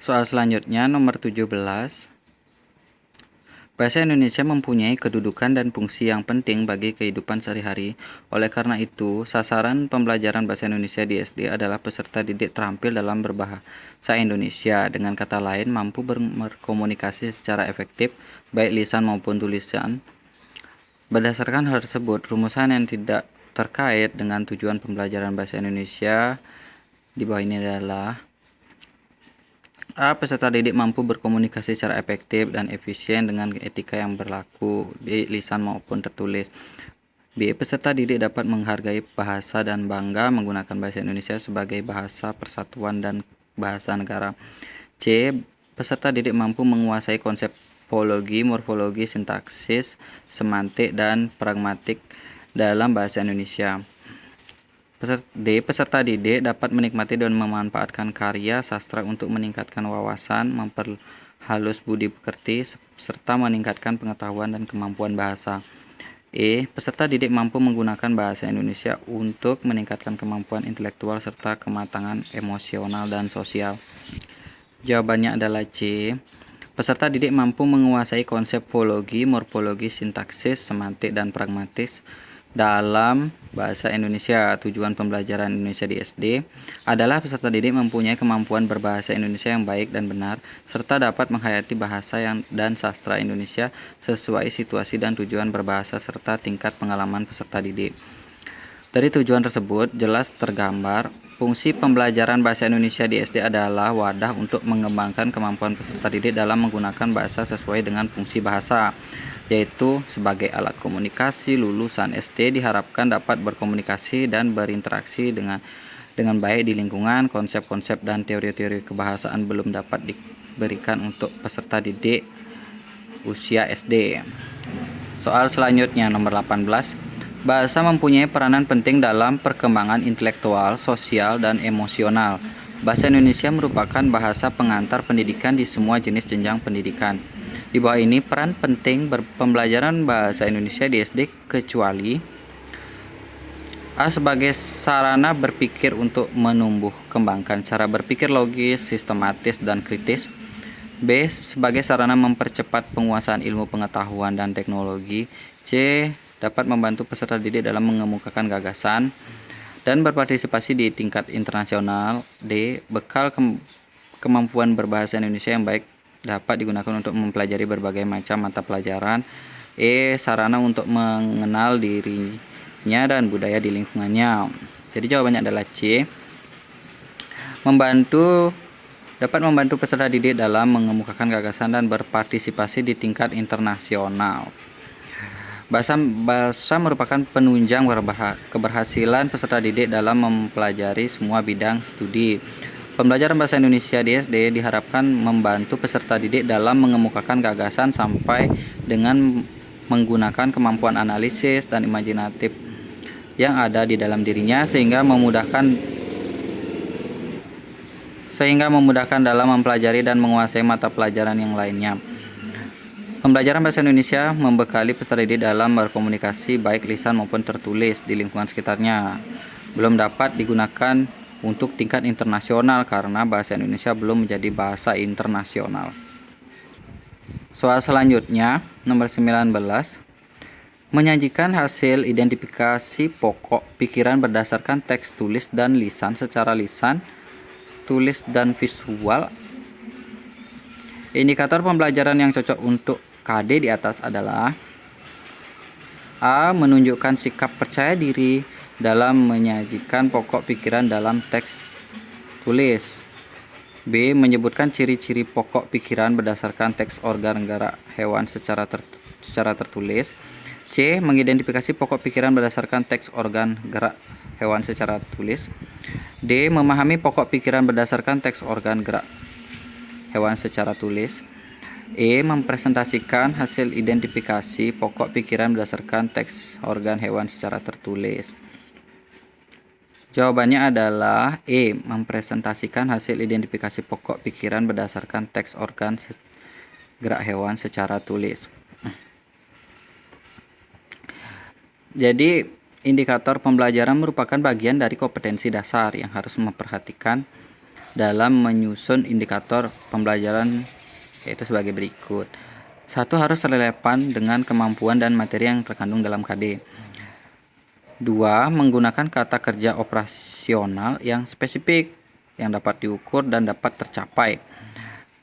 Soal selanjutnya nomor 17. Bahasa Indonesia mempunyai kedudukan dan fungsi yang penting bagi kehidupan sehari-hari. Oleh karena itu, sasaran pembelajaran bahasa Indonesia di SD adalah peserta didik terampil dalam berbahasa Indonesia. Dengan kata lain, mampu berkomunikasi secara efektif, baik lisan maupun tulisan. Berdasarkan hal tersebut, rumusan yang tidak terkait dengan tujuan pembelajaran bahasa Indonesia di bawah ini adalah: A. Peserta didik mampu berkomunikasi secara efektif dan efisien dengan etika yang berlaku, baik lisan maupun tertulis. B. Peserta didik dapat menghargai bahasa dan bangga menggunakan bahasa Indonesia sebagai bahasa persatuan dan bahasa negara. C. Peserta didik mampu menguasai konsep fonologi, morfologi, sintaksis, semantik, dan pragmatik dalam bahasa Indonesia. D. Peserta didik dapat menikmati dan memanfaatkan karya sastra untuk meningkatkan wawasan, memperhalus budi pekerti, serta meningkatkan pengetahuan dan kemampuan bahasa. E. Peserta didik mampu menggunakan bahasa Indonesia untuk meningkatkan kemampuan intelektual serta kematangan emosional dan sosial. Jawabannya adalah C. Peserta didik mampu menguasai konsep fonologi, morfologi, sintaksis, semantik, dan pragmatis dalam bahasa Indonesia. Tujuan pembelajaran Indonesia di SD adalah peserta didik mempunyai kemampuan berbahasa Indonesia yang baik dan benar, serta dapat menghayati bahasa dan sastra Indonesia sesuai situasi dan tujuan berbahasa serta tingkat pengalaman peserta didik. Dari tujuan tersebut, jelas tergambar fungsi pembelajaran bahasa Indonesia di SD adalah wadah untuk mengembangkan kemampuan peserta didik dalam menggunakan bahasa sesuai dengan fungsi bahasa, yaitu sebagai alat komunikasi. Lulusan SD diharapkan dapat berkomunikasi dan berinteraksi dengan baik di lingkungan. Konsep-konsep dan teori-teori kebahasaan belum dapat diberikan untuk peserta didik usia SD. Soal selanjutnya nomor 18. Bahasa mempunyai peranan penting dalam perkembangan intelektual, sosial, dan emosional. Bahasa Indonesia merupakan bahasa pengantar pendidikan di semua jenis jenjang pendidikan. Di bawah ini peran penting pembelajaran bahasa Indonesia di SD kecuali: A. Sebagai sarana berpikir untuk menumbuh kembangkan cara berpikir logis, sistematis, dan kritis. B. Sebagai sarana mempercepat penguasaan ilmu pengetahuan dan teknologi. C. Dapat membantu peserta didik dalam mengemukakan gagasan dan berpartisipasi di tingkat internasional. D. Bekal kemampuan berbahasa Indonesia yang baik dapat digunakan untuk mempelajari berbagai macam mata pelajaran. E. Sarana untuk mengenal dirinya dan budaya di lingkungannya. Jadi jawabannya adalah C. Dapat membantu peserta didik dalam mengemukakan gagasan dan berpartisipasi di tingkat internasional. Bahasa merupakan penunjang keberhasilan peserta didik dalam mempelajari semua bidang studi. Pembelajaran bahasa Indonesia di SD diharapkan membantu peserta didik dalam mengemukakan gagasan sampai dengan menggunakan kemampuan analisis dan imajinatif yang ada di dalam dirinya sehingga memudahkan dalam mempelajari dan menguasai mata pelajaran yang lainnya. Pembelajaran bahasa Indonesia membekali peserta didik dalam berkomunikasi baik lisan maupun tertulis di lingkungan sekitarnya. Belum dapat digunakan untuk tingkat internasional karena bahasa Indonesia belum menjadi bahasa internasional. Soal selanjutnya nomor 19. Menyajikan hasil identifikasi pokok pikiran berdasarkan teks tulis dan lisan secara lisan, tulis, dan visual. Indikator pembelajaran yang cocok untuk KD di atas adalah: A. Menunjukkan sikap percaya diri dalam menyajikan pokok pikiran dalam teks tulis. B. Menyebutkan ciri-ciri pokok pikiran berdasarkan teks organ gerak hewan secara tertulis. C. Mengidentifikasi pokok pikiran berdasarkan teks organ gerak hewan secara tulis. D. Memahami pokok pikiran berdasarkan teks organ gerak hewan secara tulis. E. Mempresentasikan hasil identifikasi pokok pikiran berdasarkan teks organ hewan secara tertulis. Jawabannya adalah E. Mempresentasikan hasil identifikasi pokok pikiran berdasarkan teks organ gerak hewan secara tulis. Jadi, indikator pembelajaran merupakan bagian dari kompetensi dasar yang harus memperhatikan dalam menyusun indikator pembelajaran yaitu sebagai berikut. 1. Harus relevan dengan kemampuan dan materi yang terkandung dalam KD. 2. Menggunakan kata kerja operasional yang spesifik, yang dapat diukur dan dapat tercapai.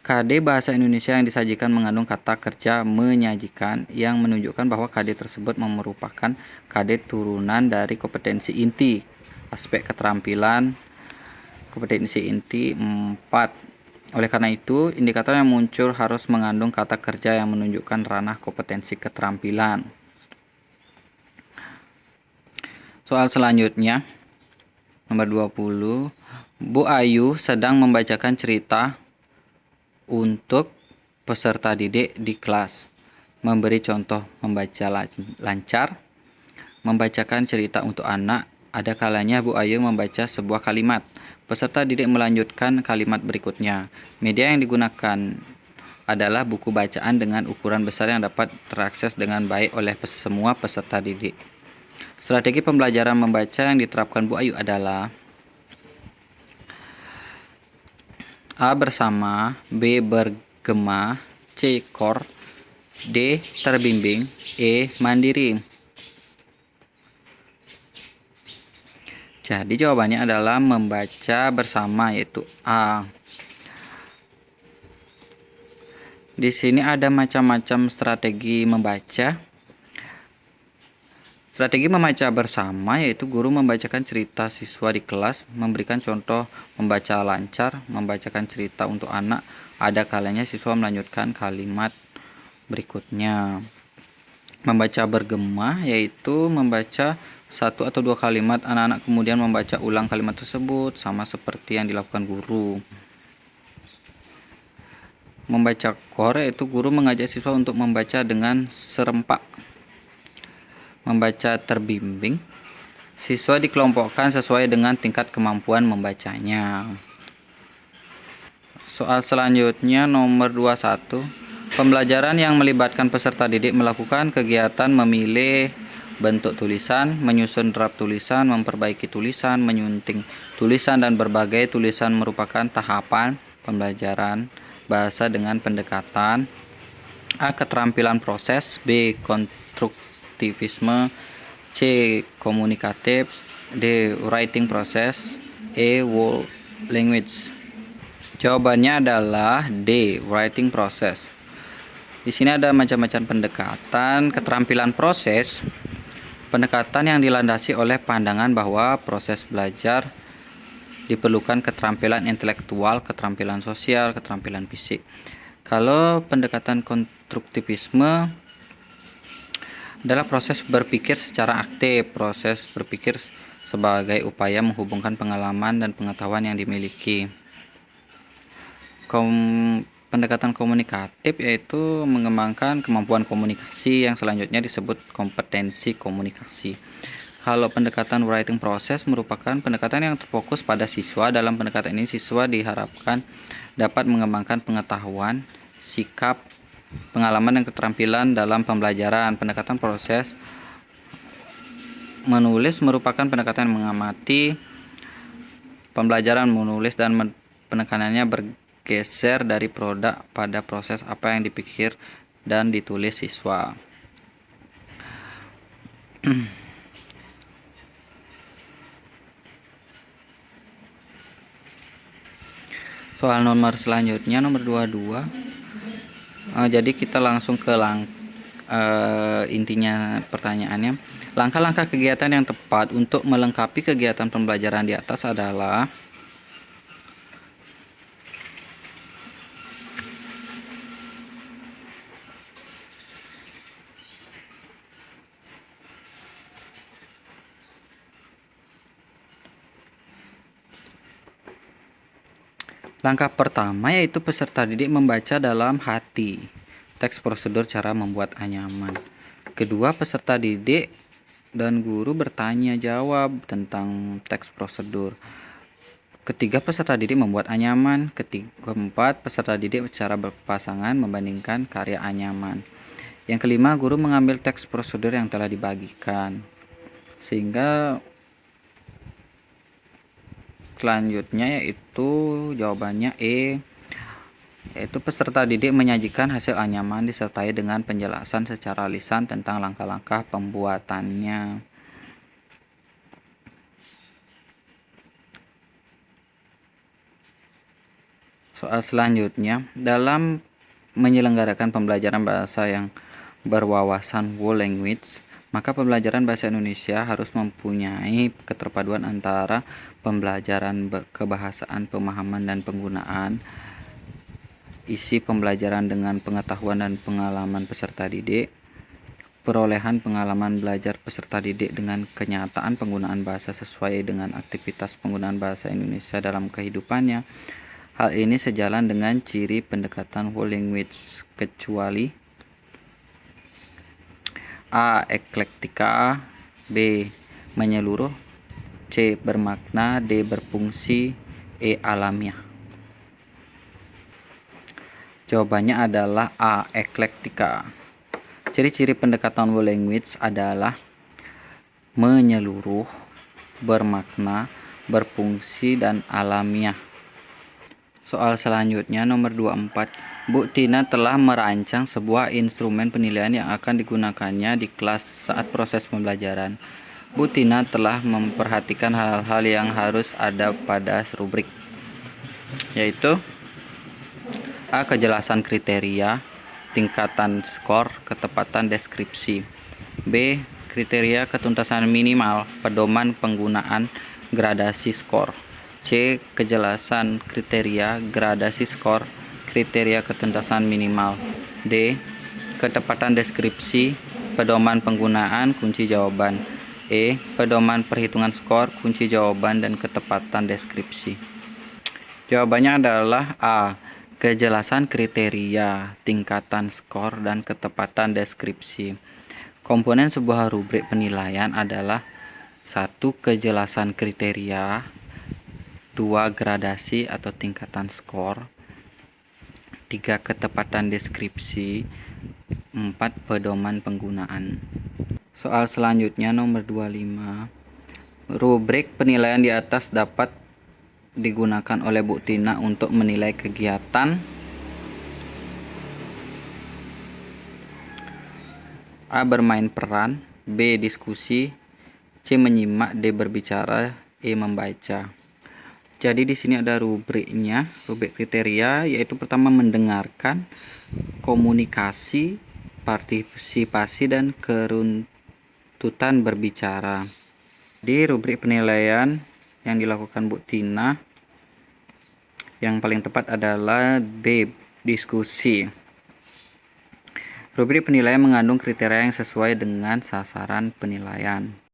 KD Bahasa Indonesia yang disajikan mengandung kata kerja menyajikan yang menunjukkan bahwa KD tersebut merupakan KD turunan dari kompetensi inti. Aspek keterampilan kompetensi inti 4. Oleh karena itu, indikator yang muncul harus mengandung kata kerja yang menunjukkan ranah kompetensi keterampilan. Soal selanjutnya, nomor 20. Bu Ayu sedang membacakan cerita untuk peserta didik di kelas. Memberi contoh membaca lancar, membacakan cerita untuk anak. Ada kalanya Bu Ayu membaca sebuah kalimat. Peserta didik melanjutkan kalimat berikutnya. Media yang digunakan adalah buku bacaan dengan ukuran besar yang dapat terakses dengan baik oleh semua peserta didik. Strategi pembelajaran membaca yang diterapkan Bu Ayu adalah A. Bersama, B. Bergema, C. Core, D. Terbimbing, E. Mandiri. Jadi jawabannya adalah membaca bersama, yaitu A. Di sini ada macam-macam strategi membaca. Strategi membaca bersama yaitu guru membacakan cerita siswa di kelas, memberikan contoh membaca lancar, membacakan cerita untuk anak. Ada kalanya siswa melanjutkan kalimat berikutnya. Membaca bergema yaitu membaca 1 atau 2 kalimat, anak-anak kemudian membaca ulang kalimat tersebut sama seperti yang dilakukan guru. Membaca core yaitu guru mengajak siswa untuk membaca dengan serempak. Membaca terbimbing, siswa dikelompokkan sesuai dengan tingkat kemampuan membacanya. Soal selanjutnya nomor 21. Pembelajaran yang melibatkan peserta didik melakukan kegiatan memilih bentuk tulisan, menyusun draft tulisan, memperbaiki tulisan, menyunting tulisan, dan berbagai tulisan merupakan tahapan pembelajaran bahasa dengan pendekatan A. Keterampilan proses, B. Konstruktivisme, C. Komunikatif, D. Writing process, E. World language. Jawabannya adalah D. Writing process. Di sini ada macam-macam pendekatan. Keterampilan proses, pendekatan yang dilandasi oleh pandangan bahwa proses belajar diperlukan keterampilan intelektual, keterampilan sosial, keterampilan fisik. Kalau pendekatan konstruktivisme adalah proses berpikir secara aktif, proses berpikir sebagai upaya menghubungkan pengalaman dan pengetahuan yang dimiliki. Pendekatan komunikatif yaitu mengembangkan kemampuan komunikasi yang selanjutnya disebut kompetensi komunikasi. Kalau pendekatan writing process merupakan pendekatan yang terfokus pada siswa. Dalam pendekatan ini siswa diharapkan dapat mengembangkan pengetahuan, sikap, pengalaman dan keterampilan dalam pembelajaran. Pendekatan proses menulis merupakan pendekatan yang mengamati pembelajaran menulis dan penekanannya bergeser dari produk pada proses apa yang dipikir dan ditulis siswa. Soal nomor selanjutnya nomor 22. Jadi kita langsung ke intinya pertanyaannya. Langkah-langkah kegiatan yang tepat untuk melengkapi kegiatan pembelajaran di atas adalah langkah pertama yaitu peserta didik membaca dalam hati teks prosedur cara membuat anyaman. Kedua, peserta didik dan guru bertanya jawab tentang teks prosedur. Ketiga, peserta didik membuat anyaman. Keempat, peserta didik secara berpasangan membandingkan karya anyaman. Yang kelima, guru mengambil teks prosedur yang telah dibagikan. Sehingga selanjutnya yaitu jawabannya E, yaitu peserta didik menyajikan hasil anyaman disertai dengan penjelasan secara lisan tentang langkah-langkah pembuatannya. Soal selanjutnya, dalam menyelenggarakan pembelajaran bahasa yang berwawasan world language, maka pembelajaran bahasa Indonesia harus mempunyai keterpaduan antara pembelajaran kebahasaan, pemahaman dan penggunaan, isi pembelajaran dengan pengetahuan dan pengalaman peserta didik, perolehan pengalaman belajar peserta didik dengan kenyataan penggunaan bahasa sesuai dengan aktivitas penggunaan bahasa Indonesia dalam kehidupannya. Hal ini sejalan dengan ciri pendekatan world language, kecuali A. Eklektika, B. Menyeluruh, C. Bermakna, D. Berfungsi, E. Alamiah. Jawabannya adalah A. Eklektika. Ciri-ciri pendekatan world language adalah menyeluruh, bermakna, berfungsi, dan alamiah. Soal selanjutnya nomor 24. Bu Tina telah merancang sebuah instrumen penilaian yang akan digunakannya di kelas saat proses pembelajaran. Bu Tina telah memperhatikan hal-hal yang harus ada pada rubrik, yaitu A. Kejelasan kriteria, tingkatan skor, ketepatan deskripsi. B. Kriteria ketuntasan minimal, pedoman penggunaan, gradasi skor. C. Kejelasan kriteria, gradasi skor, kriteria ketuntasan minimal. D. Ketepatan deskripsi, pedoman penggunaan, kunci jawaban. E. Pedoman perhitungan skor, kunci jawaban dan ketepatan deskripsi. Jawabannya adalah A. Kejelasan kriteria, tingkatan skor, dan ketepatan deskripsi. Komponen sebuah rubrik penilaian adalah 1. Kejelasan kriteria, 2. Gradasi atau tingkatan skor, 3. Ketepatan deskripsi, 4. Pedoman penggunaan. Soal selanjutnya nomor 25. Rubrik penilaian di atas dapat digunakan oleh Bu Tina untuk menilai kegiatan A. Bermain peran, B. Diskusi, C. Menyimak, D. Berbicara, E. Membaca. Jadi di sini ada rubriknya, rubrik kriteria, yaitu pertama mendengarkan, komunikasi, partisipasi, dan keruntutan berbicara. Di rubrik penilaian yang dilakukan Bu Tina, yang paling tepat adalah B. Diskusi. Rubrik penilaian mengandung kriteria yang sesuai dengan sasaran penilaian.